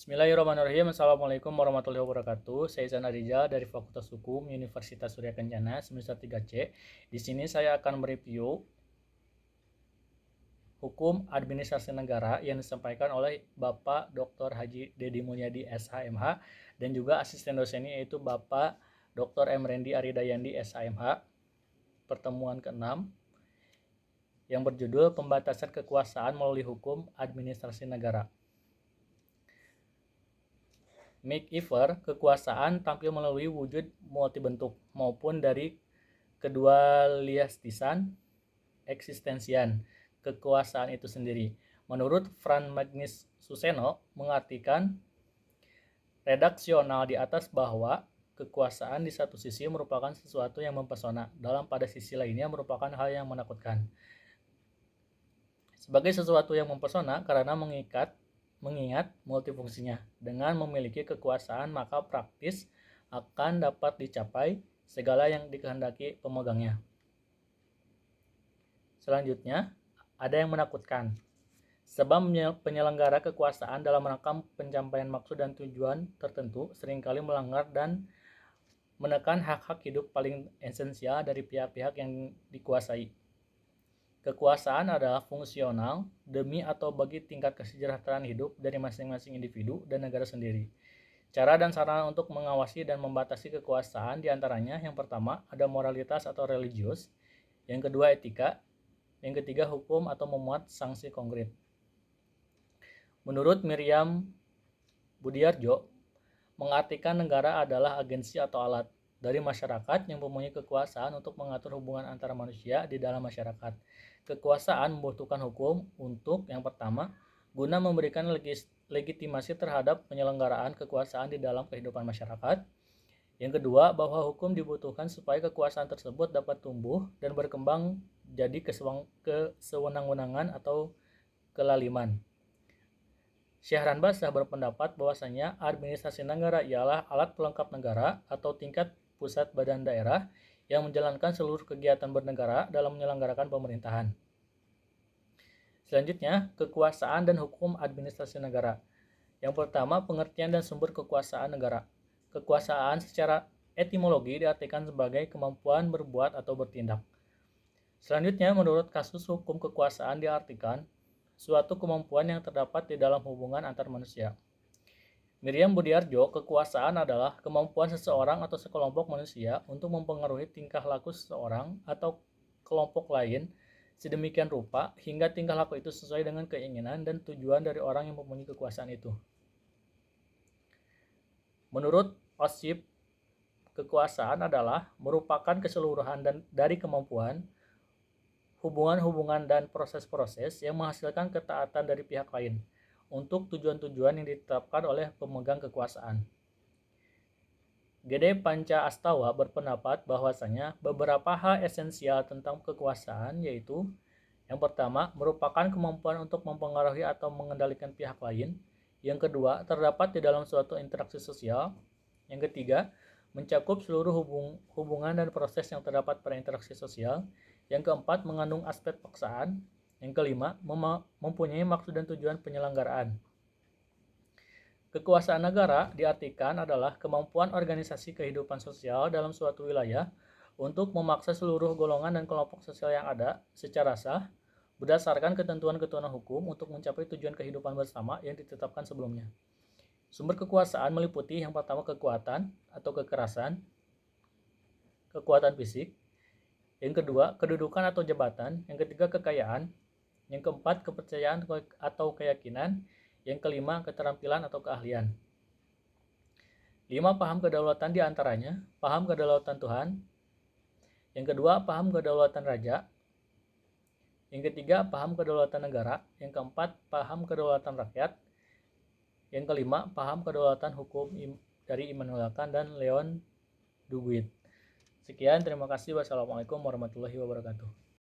Bismillahirrahmanirrahim. Assalamualaikum warahmatullahi wabarakatuh. Saya Izan Rizal dari Fakultas Hukum Universitas Surya Kencana, semester 3C. Di sini saya akan mereview Hukum Administrasi Negara yang disampaikan oleh Bapak Dr. Haji Dedi Mulyadi SHMH dan juga asisten dosennya yaitu Bapak Dr. M. Rendi Aridayandi SHMH. Pertemuan ke-6 yang berjudul Pembatasan Kekuasaan Melalui Hukum Administrasi Negara. Makeover, kekuasaan tampil melalui wujud multibentuk maupun dari kedua liastisan eksistensian kekuasaan itu sendiri. Menurut Franz Magnus Suseno mengartikan redaksional di atas bahwa kekuasaan di satu sisi merupakan sesuatu yang mempesona, dalam pada sisi lainnya merupakan hal yang menakutkan. Sebagai sesuatu yang mempesona karena mengingat multifungsinya. Dengan memiliki kekuasaan maka praktis akan dapat dicapai segala yang dikehendaki pemegangnya. Selanjutnya, ada yang menakutkan. Sebab penyelenggara kekuasaan dalam rangka pencapaian maksud dan tujuan tertentu seringkali melanggar dan menekan hak-hak hidup paling esensial dari pihak-pihak yang dikuasai. Kekuasaan adalah fungsional demi atau bagi tingkat kesejahteraan hidup dari masing-masing individu dan negara sendiri. Cara dan sarana untuk mengawasi dan membatasi kekuasaan diantaranya yang pertama ada moralitas atau religius, yang kedua etika, yang ketiga hukum atau memuat sanksi konkret. Menurut Miriam Budiarjo, mengartikan negara adalah agensi atau alat dari masyarakat yang mempunyai kekuasaan untuk mengatur hubungan antara manusia di dalam masyarakat. Kekuasaan membutuhkan hukum untuk yang pertama, guna memberikan legitimasi terhadap penyelenggaraan kekuasaan di dalam kehidupan masyarakat. Yang kedua, bahwa hukum dibutuhkan supaya kekuasaan tersebut dapat tumbuh dan berkembang jadi kesewenang-wenangan atau kelaliman. Syahran Basah berpendapat bahwasanya administrasi negara ialah alat pelengkap negara atau tingkat pusat badan daerah yang menjalankan seluruh kegiatan bernegara dalam menyelenggarakan pemerintahan. Selanjutnya, kekuasaan dan hukum administrasi negara. Yang pertama, pengertian dan sumber kekuasaan negara. Kekuasaan secara etimologi diartikan sebagai kemampuan berbuat atau bertindak. Selanjutnya, menurut kasus hukum kekuasaan diartikan suatu kemampuan yang terdapat di dalam hubungan antar manusia. Miriam Budiarjo, kekuasaan adalah kemampuan seseorang atau sekelompok manusia untuk mempengaruhi tingkah laku seseorang atau kelompok lain sedemikian rupa hingga tingkah laku itu sesuai dengan keinginan dan tujuan dari orang yang mempunyai kekuasaan itu. Menurut Osip, kekuasaan adalah merupakan keseluruhan dari kemampuan, hubungan-hubungan dan proses-proses yang menghasilkan ketaatan dari pihak lain untuk tujuan-tujuan yang ditetapkan oleh pemegang kekuasaan. Gede Panca Astawa berpendapat bahwasanya beberapa hal esensial tentang kekuasaan yaitu yang pertama, merupakan kemampuan untuk mempengaruhi atau mengendalikan pihak lain. Yang kedua, terdapat di dalam suatu interaksi sosial. Yang ketiga, mencakup seluruh hubungan dan proses yang terdapat pada interaksi sosial. Yang keempat, mengandung aspek paksaan. Yang kelima, mempunyai maksud dan tujuan penyelenggaraan. Kekuasaan negara diartikan adalah kemampuan organisasi kehidupan sosial dalam suatu wilayah untuk memaksa seluruh golongan dan kelompok sosial yang ada secara sah berdasarkan ketentuan-ketentuan hukum untuk mencapai tujuan kehidupan bersama yang ditetapkan sebelumnya. Sumber kekuasaan meliputi yang pertama kekuatan atau kekerasan, kekuatan fisik, yang kedua kedudukan atau jabatan, yang ketiga kekayaan, yang keempat kepercayaan atau keyakinan, yang kelima keterampilan atau keahlian. 5. Paham kedaulatan diantaranya paham kedaulatan Tuhan, yang kedua paham kedaulatan raja, yang ketiga paham kedaulatan negara, yang keempat paham kedaulatan rakyat, yang kelima paham kedaulatan hukum dari Immanuel Kant dan Leon Duguid. Sekian, terima kasih. Wassalamualaikum warahmatullahi wabarakatuh.